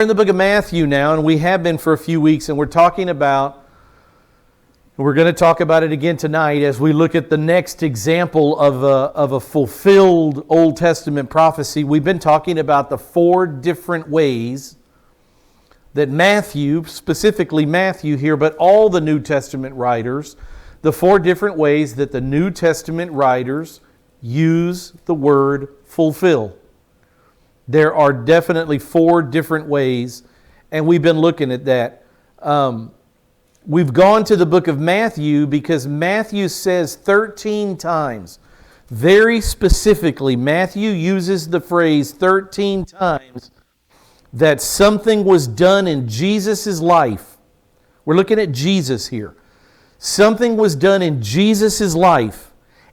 In the book of Matthew now, and we have been for a few weeks, and we're going to talk about it again tonight as we look at the next example of a fulfilled Old Testament prophecy. We've been talking about the four different ways that Matthew, specifically Matthew here, but all the New Testament writers, the four different ways that the New Testament writers use the word fulfill. There are definitely four different ways, and we've been looking at that. We've gone to the book of Matthew because Matthew says 13 times, very specifically, Matthew uses the phrase 13 times that something was done in Jesus' life. We're looking at Jesus here. Something was done in Jesus' life,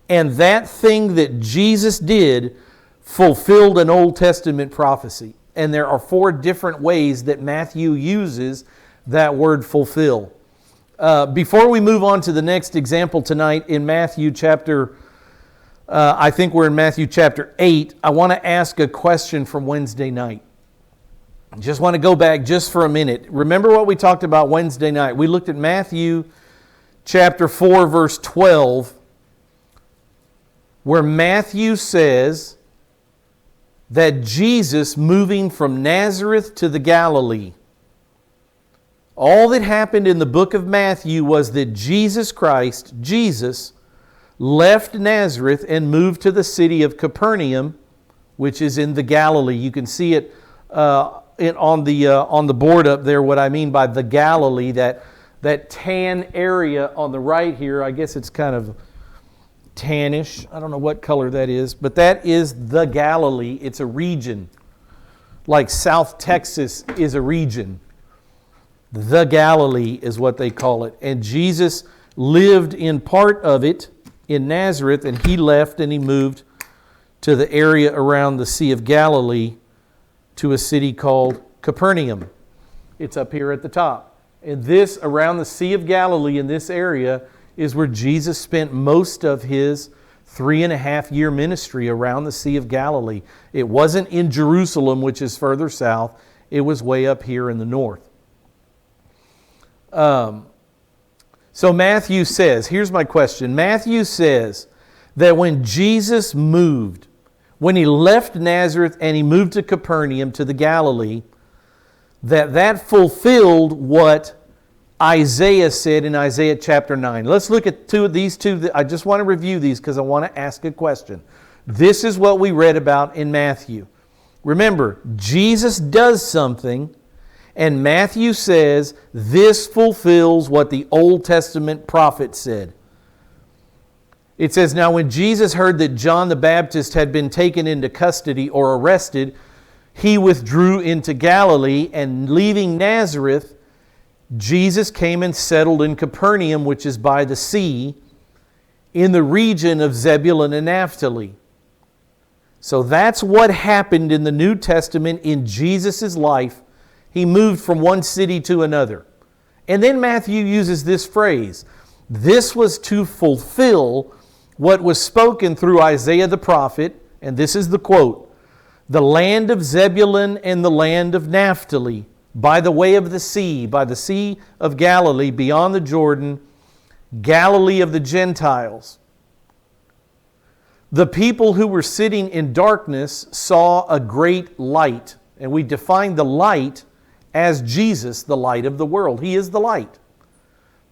and that thing that Jesus did fulfilled an Old Testament prophecy. And there are four different ways that Matthew uses that word fulfill. Before we move on to the next example tonight in Matthew chapter, I think we're in Matthew chapter 8, I want to ask a question from Wednesday night. I just want to go back just for a minute. Remember what we talked about Wednesday night. We looked at Matthew chapter 4, verse 12, where Matthew says that Jesus moving from Nazareth to the Galilee. All that happened in the book of Matthew was that Jesus Christ, Jesus, left Nazareth and moved to the city of Capernaum, which is in the Galilee. You can see it on the board up there, what I mean by the Galilee, that tan area on the right here. I guess it's kind of tannish. I don't know what color that is, but that is the Galilee. It's a region, like South Texas is a region. The Galilee is what they call it. And Jesus lived in part of it in Nazareth, and he left and he moved to the area around the Sea of Galilee to a city called Capernaum. It's up here at the top. And this, around the Sea of Galilee in this area, is where Jesus spent most of his 3.5-year ministry around the Sea of Galilee. It wasn't in Jerusalem, which is further south. It was way up here in the north. So Matthew says, here's my question. Matthew says that when Jesus moved, when he left Nazareth and he moved to Capernaum, to the Galilee, that fulfilled what Isaiah said in Isaiah chapter 9. Let's look at these two. I just want to review these because I want to ask a question. This is what we read about in Matthew. Remember, Jesus does something, and Matthew says this fulfills what the Old Testament prophet said. It says, "Now when Jesus heard that John the Baptist had been taken into custody or arrested, he withdrew into Galilee, and leaving Nazareth, Jesus came and settled in Capernaum, which is by the sea, in the region of Zebulun and Naphtali." So that's what happened in the New Testament in Jesus' life. He moved from one city to another. And then Matthew uses this phrase. This was to fulfill what was spoken through Isaiah the prophet, and this is the quote, "The land of Zebulun and the land of Naphtali, by the way of the sea, by the Sea of Galilee, beyond the Jordan, Galilee of the Gentiles. The people who were sitting in darkness saw a great light." And we define the light as Jesus, the light of the world. He is the light.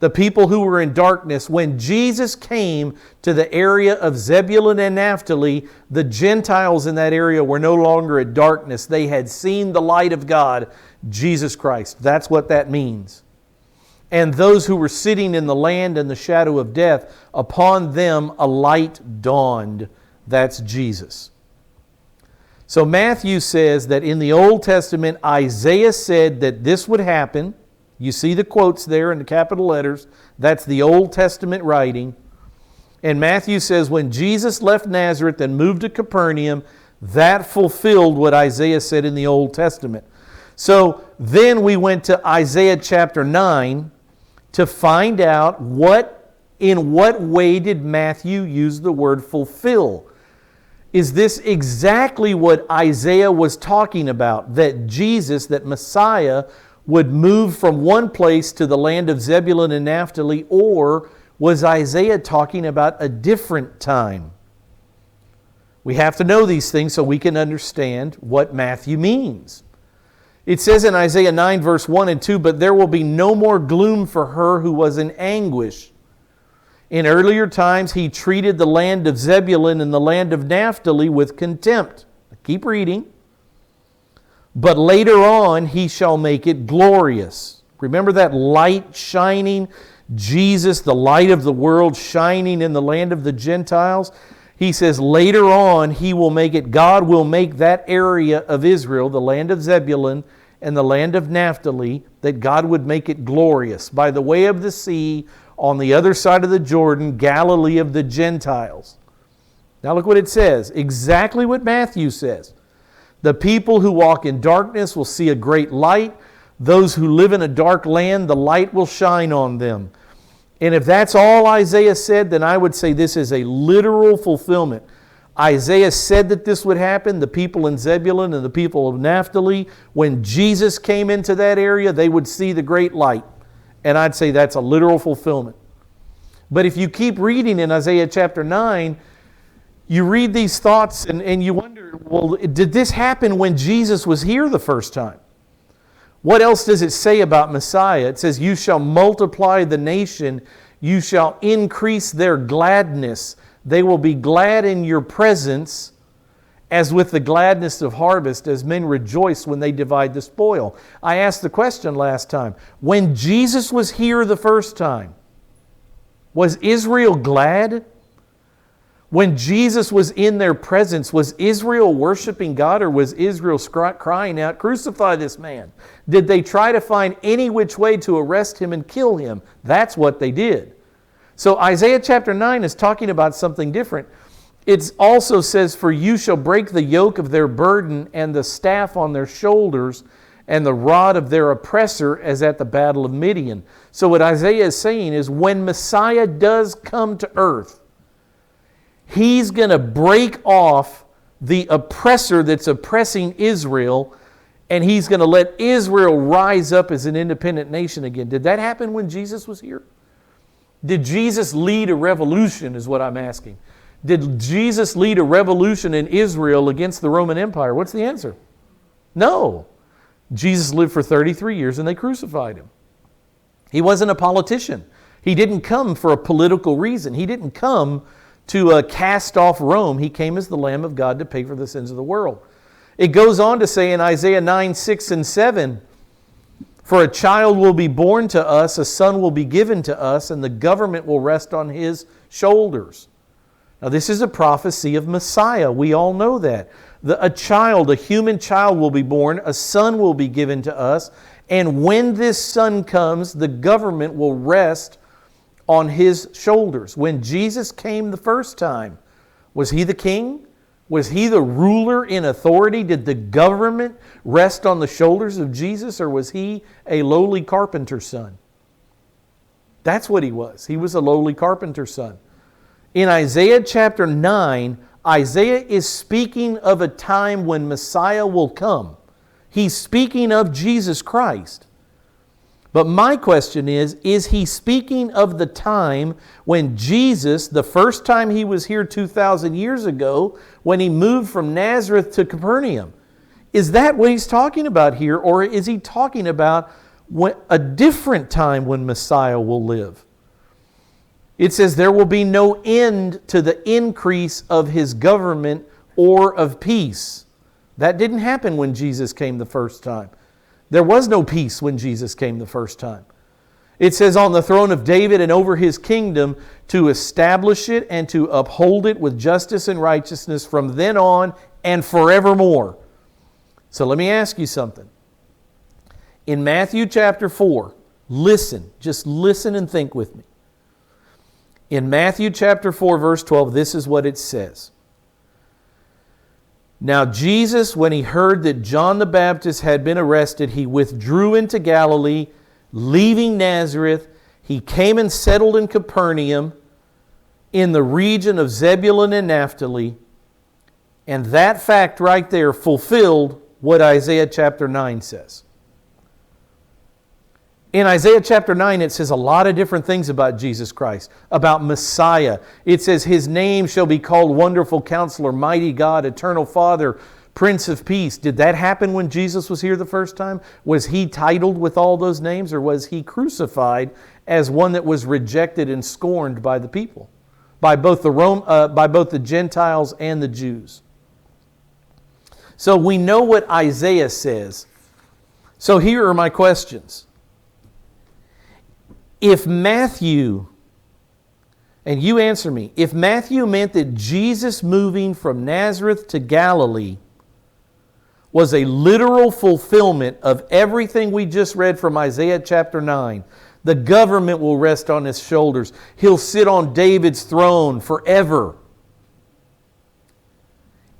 The people who were in darkness, when Jesus came to the area of Zebulun and Naphtali, the Gentiles in that area were no longer in darkness. They had seen the light of God, Jesus Christ. That's what that means. "And those who were sitting in the land and the shadow of death, upon them a light dawned." That's Jesus. So Matthew says that in the Old Testament, Isaiah said that this would happen. You see the quotes there in the capital letters. That's the Old Testament writing. And Matthew says when Jesus left Nazareth and moved to Capernaum, that fulfilled what Isaiah said in the Old Testament. So then we went to Isaiah chapter 9 to find out in what way did Matthew use the word fulfill. is this exactly what Isaiah was talking about? That Jesus, that Messiah, would move from one place to the land of Zebulun and Naphtali, or was Isaiah talking about a different time? We have to know these things so we can understand what Matthew means. It says in Isaiah 9 verse 1 and 2, "But there will be no more gloom for her who was in anguish. In earlier times he treated the land of Zebulun and the land of Naphtali with contempt." Keep reading. "But later on he shall make it glorious." Remember that light shining, Jesus, the light of the world, shining in the land of the Gentiles? He says later on he will make it, God will make that area of Israel, the land of Zebulun and the land of Naphtali, that God would make it glorious. By the way of the sea, on the other side of the Jordan, Galilee of the Gentiles. Now look what it says, exactly what Matthew says. "The people who walk in darkness will see a great light. Those who live in a dark land, the light will shine on them." And if that's all Isaiah said, then I would say this is a literal fulfillment. Isaiah said that this would happen. The people in Zebulun and the people of Naphtali, when Jesus came into that area, they would see the great light. And I'd say that's a literal fulfillment. But if you keep reading in Isaiah chapter 9, you read these thoughts and you wonder, well, did this happen when Jesus was here the first time? What else does it say about Messiah? It says, "You shall multiply the nation, you shall increase their gladness. They will be glad in your presence, as with the gladness of harvest, as men rejoice when they divide the spoil." I asked the question last time, when Jesus was here the first time, was Israel glad? When Jesus was in their presence, was Israel worshiping God, or was Israel crying out, "Crucify this man"? Did they try to find any which way to arrest him and kill him? That's what they did. So Isaiah chapter 9 is talking about something different. It also says, "For you shall break the yoke of their burden and the staff on their shoulders and the rod of their oppressor as at the battle of Midian." So what Isaiah is saying is when Messiah does come to earth, He's going to break off the oppressor that's oppressing Israel, and He's going to let Israel rise up as an independent nation again. Did that happen when Jesus was here? Did Jesus lead a revolution, is what I'm asking. Did Jesus lead a revolution in Israel against the Roman Empire? What's the answer? No. Jesus lived for 33 years and they crucified Him. He wasn't a politician. He didn't come for a political reason. He didn't come to cast off Rome. He came as the Lamb of God to pay for the sins of the world. It goes on to say in Isaiah 9, 6 and 7, "For a child will be born to us, a son will be given to us, and the government will rest on His shoulders." Now this is a prophecy of Messiah. We all know that. A child, a human child will be born, a son will be given to us, and when this son comes, the government will rest on His shoulders. When Jesus came the first time, was He the king? Was He the ruler in authority? Did the government rest on the shoulders of Jesus, or was He a lowly carpenter's son? That's what He was. He was a lowly carpenter's son. In Isaiah chapter 9, Isaiah is speaking of a time when Messiah will come. He's speaking of Jesus Christ. But my question is He speaking of the time when Jesus, the first time He was here 2,000 years ago, when He moved from Nazareth to Capernaum? Is that what He's talking about here, or is He talking about a different time when Messiah will live? It says there will be no end to the increase of His government or of peace. That didn't happen when Jesus came the first time. There was no peace when Jesus came the first time. It says on the throne of David and over His kingdom, to establish it and to uphold it with justice and righteousness from then on and forevermore. So let me ask you something. In Matthew chapter 4, listen, just listen and think with me. In Matthew chapter 4, verse 12, this is what it says. "Now Jesus, when He heard that John the Baptist had been arrested, He withdrew into Galilee, leaving Nazareth. He came and settled in Capernaum in the region of Zebulun and Naphtali, And that fact right there fulfilled what Isaiah chapter 9 says. In Isaiah chapter 9, it says a lot of different things about Jesus Christ, about Messiah. It says, His name shall be called Wonderful Counselor, Mighty God, Eternal Father, Prince of Peace. Did that happen when Jesus was here the first time? Was He titled with all those names, or was He crucified as one that was rejected and scorned by the people, by both the Gentiles and the Jews? So we know what Isaiah says. So here are my questions. If Matthew, and you answer me, if Matthew meant that Jesus moving from Nazareth to Galilee was a literal fulfillment of everything we just read from Isaiah chapter 9, the government will rest on His shoulders. He'll sit on David's throne forever.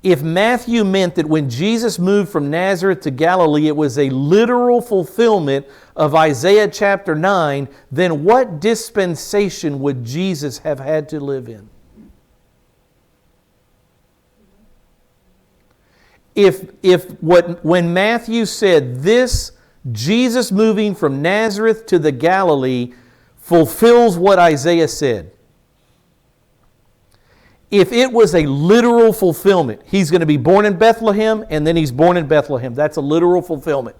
If Matthew meant that when Jesus moved from Nazareth to Galilee, it was a literal fulfillment of Isaiah chapter 9, then what dispensation would Jesus have had to live in? When Matthew said this, Jesus moving from Nazareth to the Galilee fulfills what Isaiah said. If it was a literal fulfillment, He's going to be born in Bethlehem, and then He's born in Bethlehem. That's a literal fulfillment.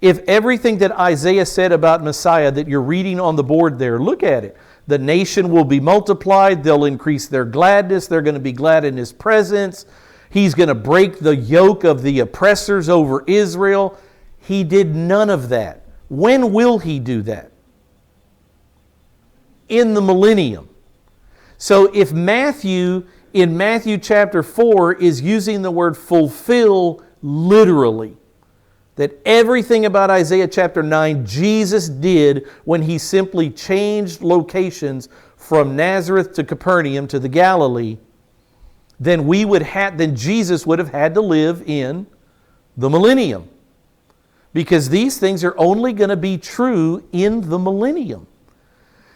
If everything that Isaiah said about Messiah that you're reading on the board there, look at it. The nation will be multiplied. They'll increase their gladness. They're going to be glad in His presence. He's going to break the yoke of the oppressors over Israel. He did none of that. When will He do that? In the millennium. So if Matthew, in Matthew chapter 4, is using the word fulfill literally, that everything about Isaiah chapter 9 Jesus did when He simply changed locations from Nazareth to Capernaum to the Galilee, then Jesus would have had to live in the millennium. Because these things are only going to be true in the millennium.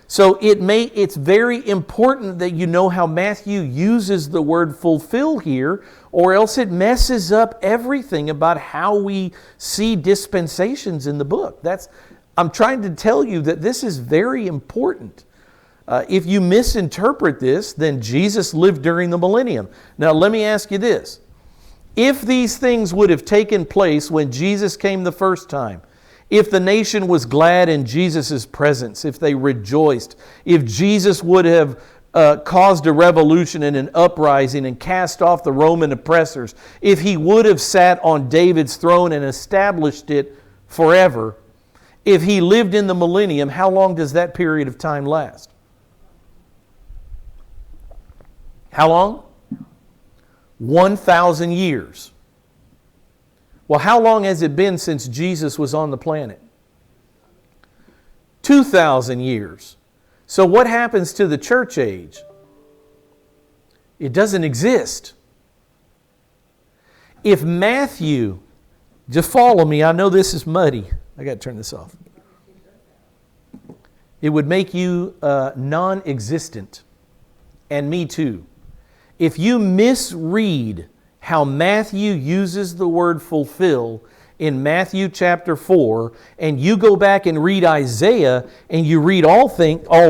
So it's very important that you know how Matthew uses the word fulfill here, or else it messes up everything about how we see dispensations in the book. I'm trying to tell you that this is very important. If you misinterpret this, then Jesus lived during the millennium. Now let me ask you this. If these things would have taken place when Jesus came the first time, if the nation was glad in Jesus' presence, if they rejoiced, if Jesus would have caused a revolution and an uprising and cast off the Roman oppressors, if He would have sat on David's throne and established it forever, if He lived in the millennium, how long does that period of time last? How long? 1,000 years. Well, how long has it been since Jesus was on the planet? 2,000 years. So what happens to the church age? It doesn't exist. If Matthew, just follow me, I know this is muddy. I got to turn this off. It would make you non-existent, and me too. If you misread how Matthew uses the word fulfill in Matthew chapter 4, and you go back and read Isaiah, and you read all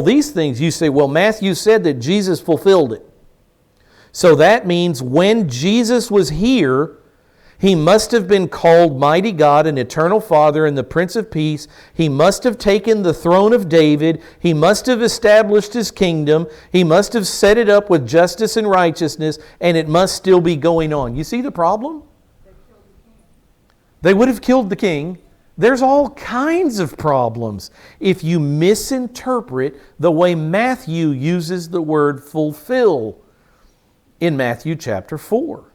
these things, you say, well, Matthew said that Jesus fulfilled it. So that means when Jesus was here, He must have been called Mighty God and Eternal Father and the Prince of Peace. He must have taken the throne of David. He must have established His kingdom. He must have set it up with justice and righteousness, and it must still be going on. You see the problem? They would have killed the king. There's all kinds of problems if you misinterpret the way Matthew uses the word fulfill in Matthew chapter 4.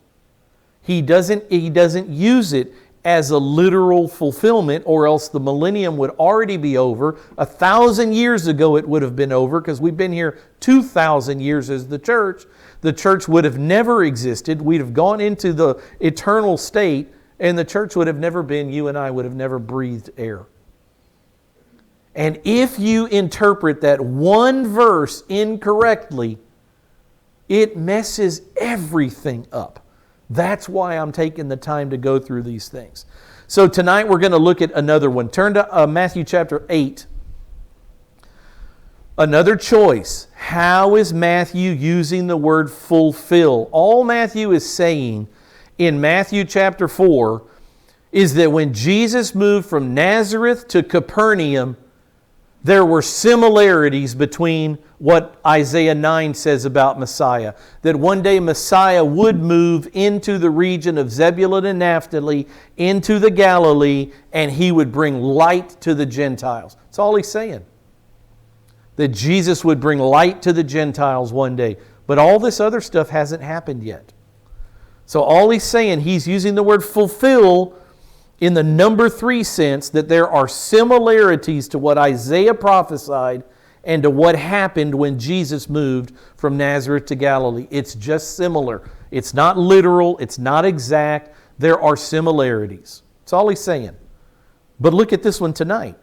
He doesn't use it as a literal fulfillment, or else the millennium would already be over. 1,000 years ago it would have been over, because we've been here 2,000 years as the church. The church would have never existed. We'd have gone into the eternal state, and the church would have never been, you and I would have never breathed air. And if you interpret that one verse incorrectly, it messes everything up. That's why I'm taking the time to go through these things. So tonight we're going to look at another one. Turn to Matthew chapter 8. Another choice. How is Matthew using the word fulfill? All Matthew is saying in Matthew chapter 4 is that when Jesus moved from Nazareth to Capernaum, there were similarities between what Isaiah 9 says about Messiah. That one day Messiah would move into the region of Zebulun and Naphtali, into the Galilee, and he would bring light to the Gentiles. That's all he's saying. That Jesus would bring light to the Gentiles one day. But all this other stuff hasn't happened yet. So all he's saying, he's using the word fulfill in the number 3 sense, that there are similarities to what Isaiah prophesied and to what happened when Jesus moved from Nazareth to Galilee. It's just similar. It's not literal. It's not exact. There are similarities. That's all he's saying. But look at this one tonight.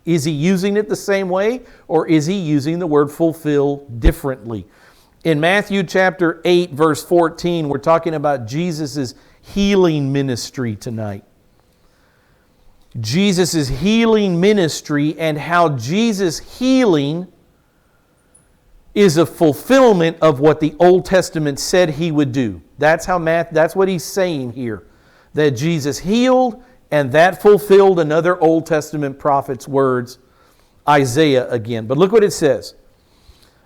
Is he using it the same way, or is he using the word fulfill differently? In Matthew chapter 8, verse 14, we're talking about Jesus' healing ministry tonight. Jesus' healing ministry, and how Jesus' healing is a fulfillment of what the Old Testament said he would do. That's what he's saying here. That Jesus healed, and that fulfilled another Old Testament prophet's words, Isaiah again. But look what it says.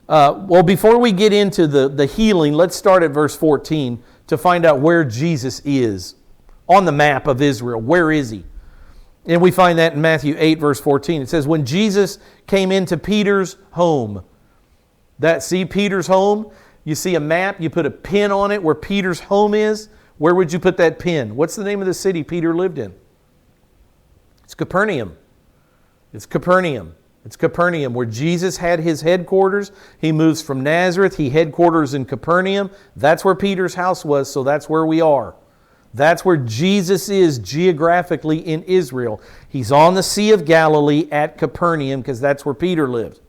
Before we get into the healing, let's start at verse 14 to find out where Jesus is on the map of Israel. Where is he? And we find that in Matthew 8, verse 14. It says, when Jesus came into Peter's home. See Peter's home? You see a map, you put a pin on it where Peter's home is. Where would you put that pin? What's the name of the city Peter lived in? It's Capernaum. It's Capernaum. It's Capernaum, where Jesus had his headquarters. He moves from Nazareth. He headquarters in Capernaum. That's where Peter's house was, so that's where we are. That's where Jesus is geographically in Israel. He's on the Sea of Galilee at Capernaum, because that's where Peter lived.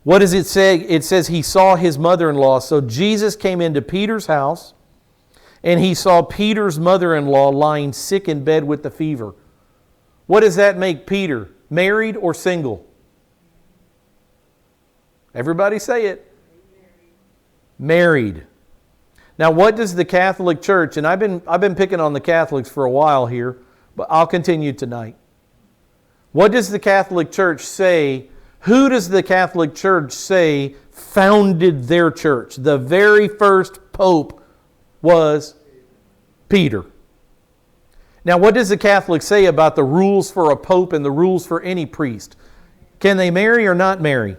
What does it say? It says he saw his mother-in-law. So Jesus came into Peter's house, and he saw Peter's mother-in-law lying sick in bed with the fever. What does that make Peter? Married or single? Everybody say it. Married. Now, what does the Catholic Church, and I've been picking on the Catholics for a while here, but I'll continue tonight. What does the Catholic Church say? Who does the Catholic Church say founded their church? The very first pope was Peter. Now, what does the Catholic say about the rules for a pope and the rules for any priest? Can they marry or not marry?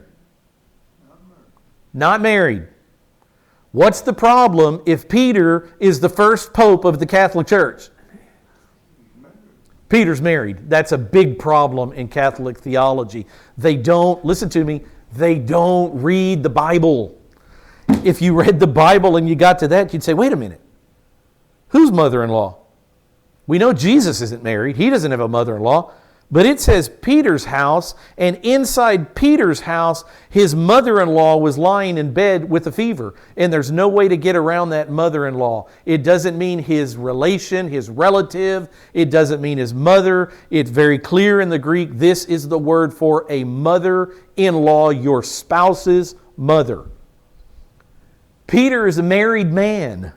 Not married. What's the problem if Peter is the first pope of the Catholic Church? Peter's married. That's a big problem in Catholic theology. They don't read the Bible. If you read the Bible and you got to that, you'd say, wait a minute. Whose mother-in-law? We know Jesus isn't married. He doesn't have a mother-in-law. But it says Peter's house, and inside Peter's house, his mother-in-law was lying in bed with a fever. And there's no way to get around that mother-in-law. It doesn't mean his relation, his relative. It doesn't mean his mother. It's very clear in the Greek, this is the word for a mother-in-law, your spouse's mother. Peter is a married man.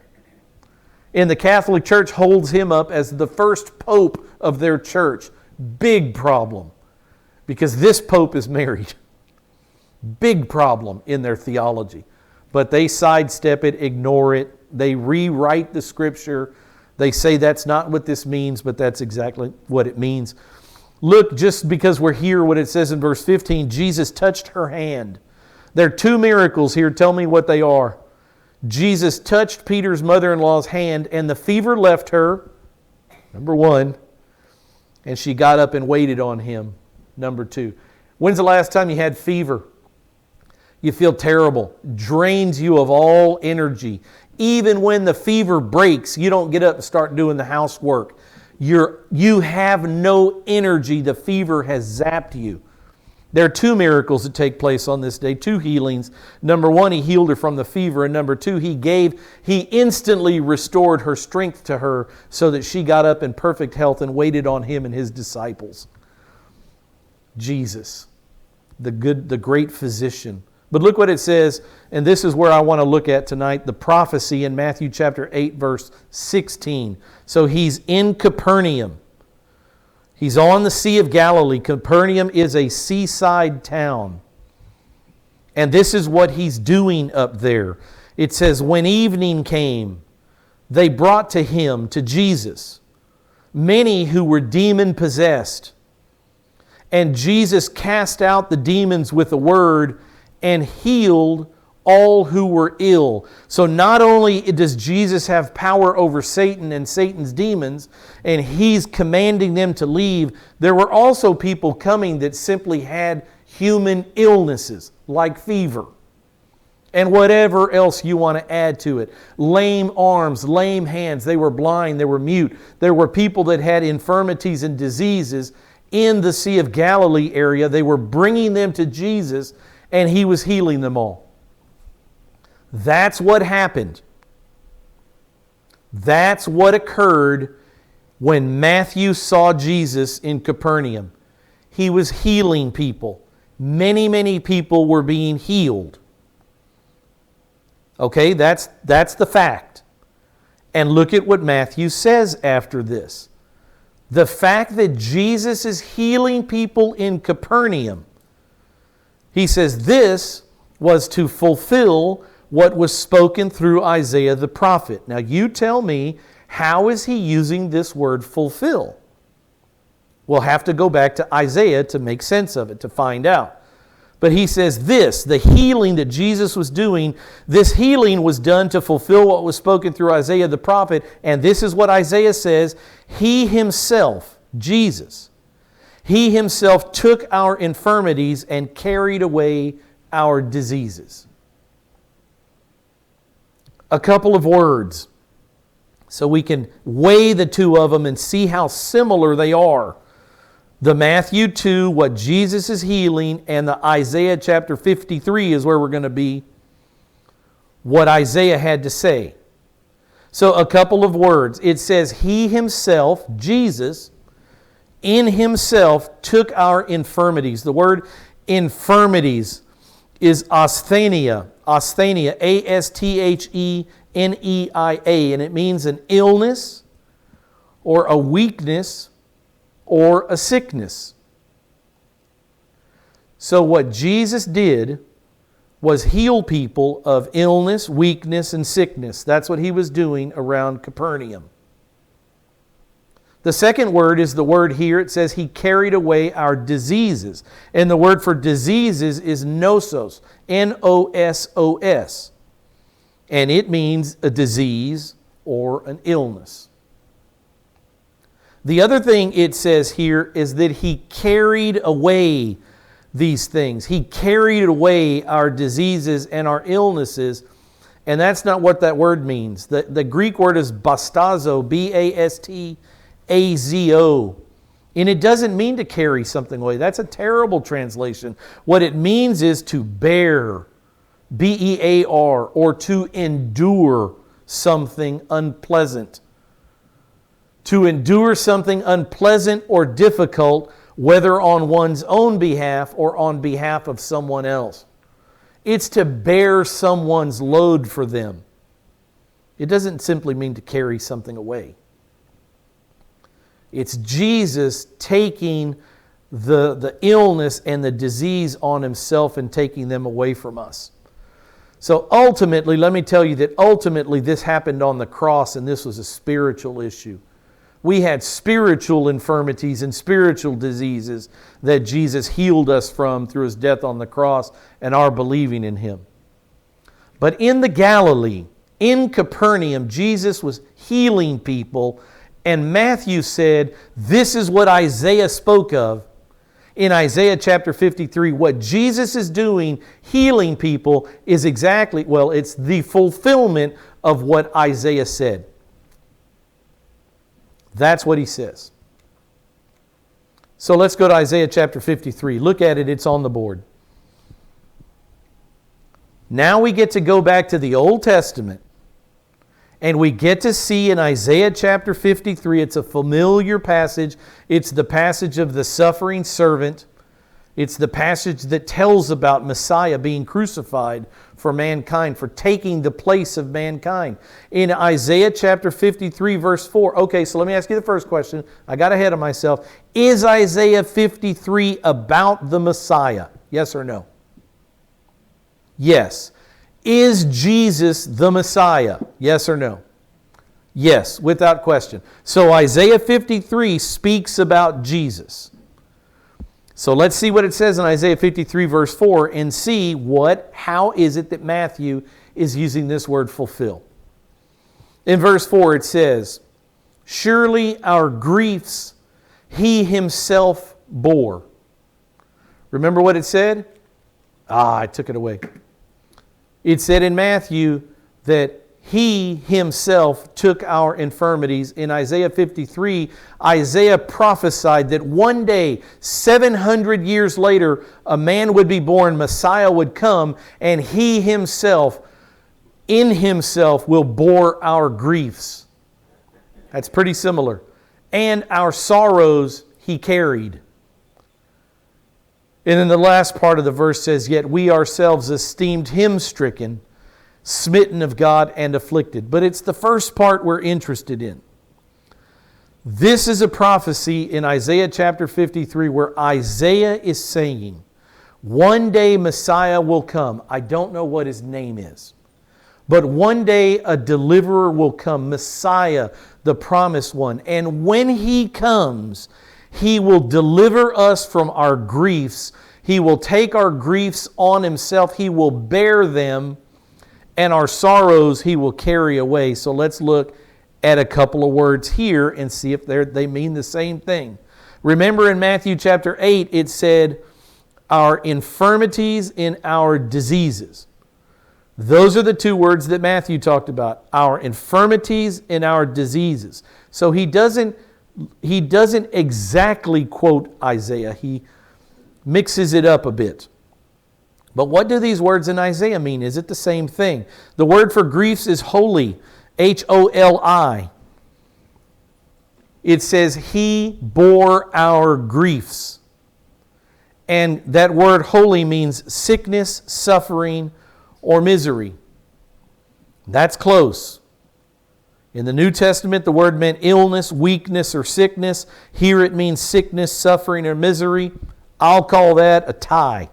And the Catholic Church holds him up as the first pope of their church. Big problem, because this pope is married. Big problem in their theology. But they sidestep it, ignore it. They rewrite the Scripture. They say that's not what this means, but that's exactly what it means. Look, just because we're here, what it says in verse 15, Jesus touched her hand. There are two miracles here. Tell me what they are. Jesus touched Peter's mother-in-law's hand, and the fever left her, number one. And she got up and waited on him. Number two. When's the last time you had fever? You feel terrible. Drains you of all energy. Even when the fever breaks, you don't get up and start doing the housework. You have no energy. The fever has zapped you. There are two miracles that take place on this day, two healings. Number one, he healed her from the fever. And number two, he instantly restored her strength to her so that she got up in perfect health and waited on him and his disciples. Jesus, the great physician. But look what it says, and this is where I want to look at tonight, the prophecy in Matthew chapter 8, verse 16. So he's in Capernaum. He's on the Sea of Galilee. Capernaum is a seaside town. And this is what he's doing up there. It says, when evening came, they brought to him, to Jesus, many who were demon-possessed. And Jesus cast out the demons with a word and healed all who were ill. So not only does Jesus have power over Satan and Satan's demons, and he's commanding them to leave, there were also people coming that simply had human illnesses like fever and whatever else you want to add to it. Lame arms, lame hands, they were blind, they were mute. There were people that had infirmities and diseases in the Sea of Galilee area. They were bringing them to Jesus, and he was healing them all. That's what happened. That's what occurred when Matthew saw Jesus in Capernaum. He was healing people. Many, many people were being healed. Okay, that's the fact. And look at what Matthew says after this. The fact that Jesus is healing people in Capernaum, he says this was to fulfill what was spoken through Isaiah the prophet. Now you tell me, how is he using this word fulfill? We'll have to go back to Isaiah to make sense of it, to find out. But he says this, the healing that Jesus was doing, this healing was done to fulfill what was spoken through Isaiah the prophet. And this is what Isaiah says, he himself, Jesus, he himself took our infirmities and carried away our diseases. A couple of words so we can weigh the two of them and see how similar they are. The Matthew 2, what Jesus is healing, and the Isaiah chapter 53 is where we're going to be, what Isaiah had to say. So a couple of words. It says, he himself, Jesus, in himself took our infirmities. The word infirmities is asthenia. Asthenia, A-S-T-H-E-N-E-I-A, and it means an illness or a weakness or a sickness. So what Jesus did was heal people of illness, weakness, and sickness. That's what he was doing around Capernaum. The second word is the word here. It says he carried away our diseases. And the word for diseases is nosos, N-O-S-O-S. And it means a disease or an illness. The other thing it says here is that he carried away these things. He carried away our diseases and our illnesses. And that's not what that word means. The Greek word is bastazo, B-A-S-T-A-Z-O. And it doesn't mean to carry something away. That's a terrible translation. What it means is to bear, B-E-A-R, or to endure something unpleasant. To endure something unpleasant or difficult, whether on one's own behalf or on behalf of someone else. It's to bear someone's load for them. It doesn't simply mean to carry something away. It's Jesus taking the illness and the disease on himself and taking them away from us. So ultimately, let me tell you that ultimately this happened on the cross, and this was a spiritual issue. We had spiritual infirmities and spiritual diseases that Jesus healed us from through his death on the cross and our believing in him. But in the Galilee, in Capernaum, Jesus was healing people, and Matthew said, this is what Isaiah spoke of in Isaiah chapter 53. What Jesus is doing, healing people, is exactly, well, it's the fulfillment of what Isaiah said. That's what he says. So let's go to Isaiah chapter 53. Look at it, it's on the board. Now we get to go back to the Old Testament, and we get to see in Isaiah chapter 53, it's a familiar passage. It's the passage of the suffering servant. It's the passage that tells about Messiah being crucified for mankind, for taking the place of mankind. In Isaiah chapter 53, verse 4. Okay, so let me ask you the first question. I got ahead of myself. Is Isaiah 53 about the Messiah? Yes or no? Yes. Is Jesus the Messiah? Yes or no? Yes, without question. So Isaiah 53 speaks about Jesus. So let's see what it says in Isaiah 53 verse 4 and see how is it that Matthew is using this word fulfill. In verse 4 it says, "Surely our griefs he himself bore." Remember what it said? I took it away. It said in Matthew that he himself took our infirmities. In Isaiah 53, Isaiah prophesied that one day, 700 years later, a man would be born, Messiah would come, and he himself, in himself, will bore our griefs. That's pretty similar. And our sorrows he carried. And then the last part of the verse says, "Yet we ourselves esteemed him stricken, smitten of God, and afflicted." But it's the first part we're interested in. This is a prophecy in Isaiah chapter 53 where Isaiah is saying, one day Messiah will come. I don't know what his name is. But one day a deliverer will come, Messiah, the promised one. And when he comes, he will deliver us from our griefs. He will take our griefs on himself. He will bear them, and our sorrows he will carry away. So let's look at a couple of words here and see if they mean the same thing. Remember in Matthew chapter 8, it said, our infirmities and our diseases. Those are the two words that Matthew talked about, our infirmities and our diseases. So he doesn't exactly quote Isaiah. He mixes it up a bit. But what do these words in Isaiah mean? Is it the same thing? The word for griefs is holy, H-O-L-I. It says, he bore our griefs. And that word holy means sickness, suffering, or misery. That's close. In the New Testament, the word meant illness, weakness, or sickness. Here it means sickness, suffering, or misery. I'll call that a tie.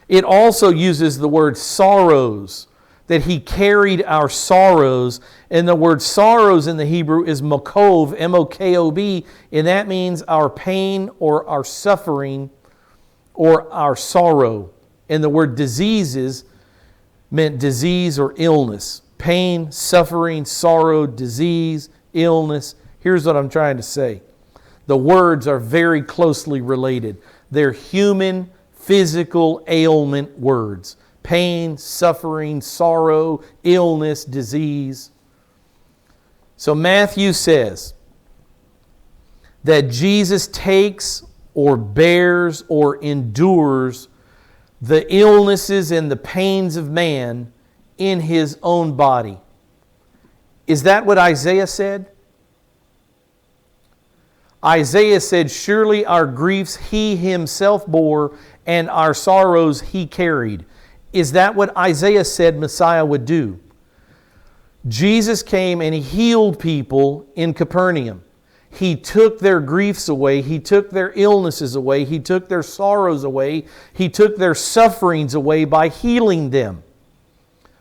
It also uses the word sorrows, that he carried our sorrows. And the word sorrows in the Hebrew is mokov, M-O-K-O-B, and that means our pain or our suffering or our sorrow. And the word diseases meant disease or illness. Pain, suffering, sorrow, disease, illness. Here's what I'm trying to say. The words are very closely related. They're human, physical ailment words. Pain, suffering, sorrow, illness, disease. So Matthew says that Jesus takes or bears or endures the illnesses and the pains of man in his own body. Is that what Isaiah said? Isaiah said, surely our griefs he himself bore and our sorrows he carried. Is that what Isaiah said Messiah would do? Jesus came and he healed people in Capernaum. He took their griefs away. He took their illnesses away. He took their sorrows away. He took their sufferings away by healing them.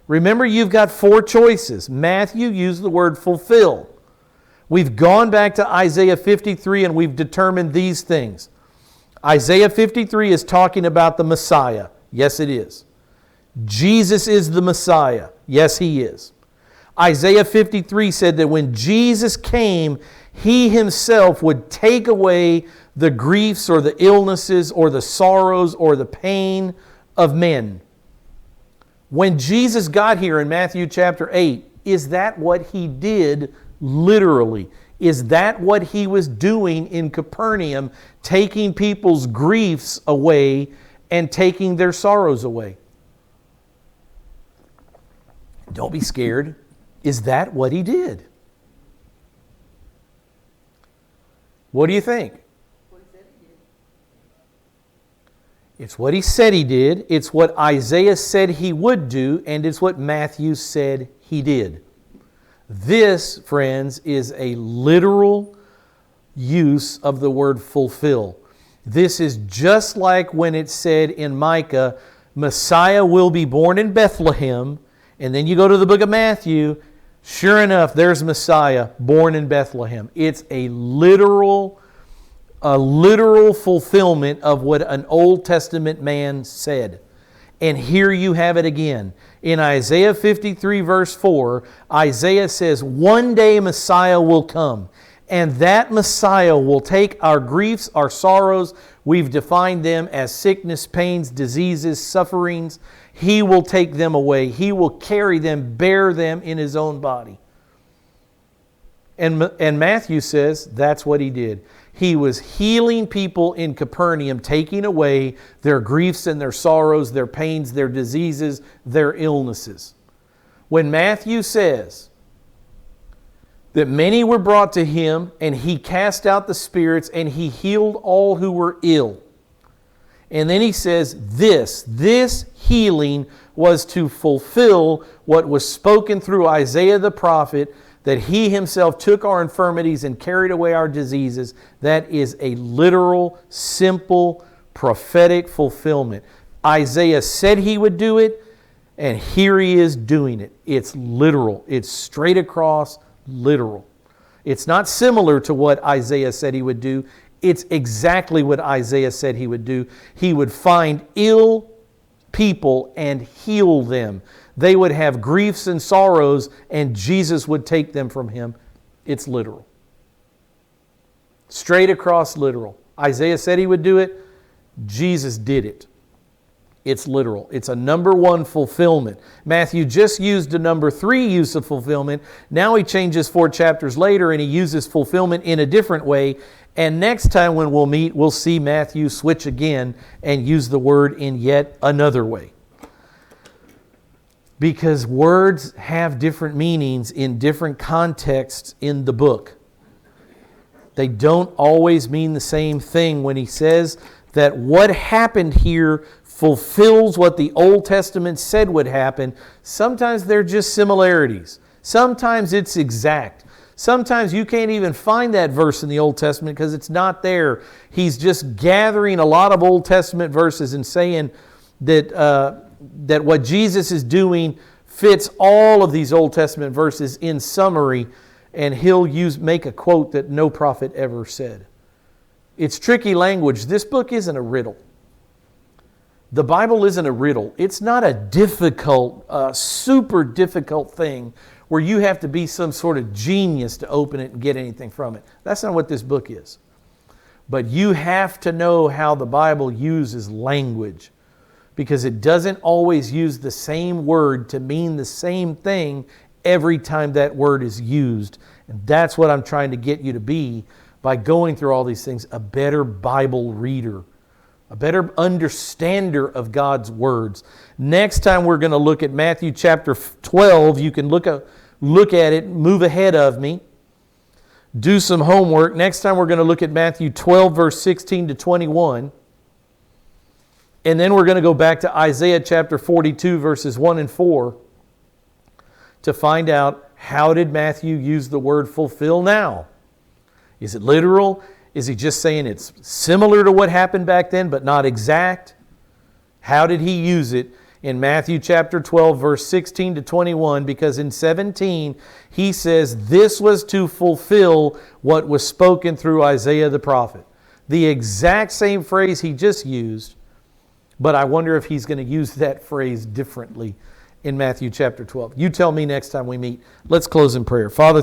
Remember, you've got four choices. Matthew used the word fulfill. We've gone back to Isaiah 53 and we've determined these things. Isaiah 53 is talking about the Messiah. Yes, it is. Jesus is the Messiah. Yes, he is. Isaiah 53 said that when Jesus came, he himself would take away the griefs or the illnesses or the sorrows or the pain of men. When Jesus got here in Matthew chapter 8, is that what he did literally? Is that what he was doing in Capernaum, taking people's griefs away and taking their sorrows away? Don't be scared. Is that what he did? What do you think? It's what he said he did. It's what Isaiah said he would do, and it's what Matthew said he did. This, friends, is a literal use of the word fulfill. This is just like when it said in Micah, Messiah will be born in Bethlehem, and then you go to the book of Matthew, sure enough, there's Messiah born in Bethlehem. It's a literal fulfillment of what an Old Testament man said. And here you have it again. In Isaiah 53 verse 4, Isaiah says, one day Messiah will come. And that Messiah will take our griefs, our sorrows. We've defined them as sickness, pains, diseases, sufferings. He will take them away. He will carry them, bear them in His own body. And Matthew says that's what He did. He was healing people in Capernaum, taking away their griefs and their sorrows, their pains, their diseases, their illnesses. When Matthew says that many were brought to Him and He cast out the spirits and He healed all who were ill. And then He says this healing was to fulfill what was spoken through Isaiah the prophet, that He Himself took our infirmities and carried away our diseases. That is a literal, simple, prophetic fulfillment. Isaiah said He would do it, and here He is doing it. It's literal. It's straight across literal. It's not similar to what Isaiah said He would do. It's exactly what Isaiah said He would do. He would find ill people and heal them. They would have griefs and sorrows, and Jesus would take them from Him. It's literal. Straight across literal. Isaiah said He would do it. Jesus did it. It's literal. It's a number one fulfillment. Matthew just used a number 3 use of fulfillment. Now he changes 4 chapters later and he uses fulfillment in a different way. And next time when we'll meet, we'll see Matthew switch again and use the word in yet another way. Because words have different meanings in different contexts in the book. They don't always mean the same thing. When he says that what happened here fulfills what the Old Testament said would happen, sometimes they're just similarities. Sometimes it's exact. Sometimes you can't even find that verse in the Old Testament because it's not there. He's just gathering a lot of Old Testament verses and saying that what Jesus is doing fits all of these Old Testament verses in summary, and he'll make a quote that no prophet ever said. It's tricky language. This book isn't a riddle. The Bible isn't a riddle. It's not a difficult, super difficult thing where you have to be some sort of genius to open it and get anything from it. That's not what this book is. But you have to know how the Bible uses language, because it doesn't always use the same word to mean the same thing every time that word is used. And that's what I'm trying to get you to be by going through all these things, a better Bible reader, a better understander of God's words. Next time we're going to look at Matthew chapter 12. You can look at it, move ahead of me, do some homework. Next time we're going to look at Matthew 12, verse 16 to 21. And then we're going to go back to Isaiah chapter 42, verses 1 and 4 to find out, how did Matthew use the word fulfill now? Is it literal? Is he just saying it's similar to what happened back then but not exact? How did he use it in Matthew chapter 12, verse 16 to 21? Because in 17, he says this was to fulfill what was spoken through Isaiah the prophet. The exact same phrase he just used, but I wonder if he's going to use that phrase differently in Matthew chapter 12. You tell me next time we meet. Let's close in prayer. Father,